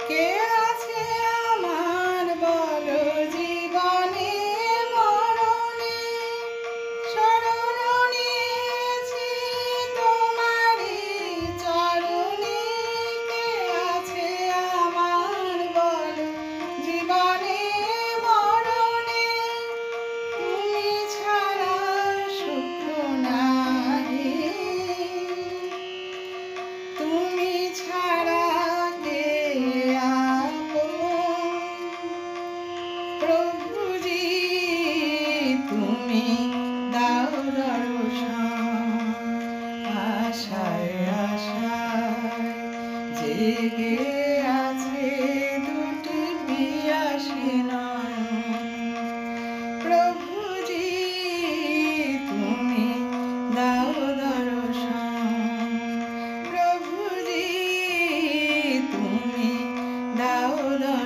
কে আছে আমার বলো জীবনে মরণে, শরণ নিয়েছি তোমারি চরণে। কে আছে আমার বলো জীবনে মরণে, তুমি ছাড়া সুখ নাই, তুমি ছাড়া প্রভুজি তুমি দাও দর্শন, আশায় আশায় জেগে আছে দুটি পিয়াসী নয়ন। প্রভুজি তুমি দাও দর্শন, প্রভুজি তুমি দাও দর্শন।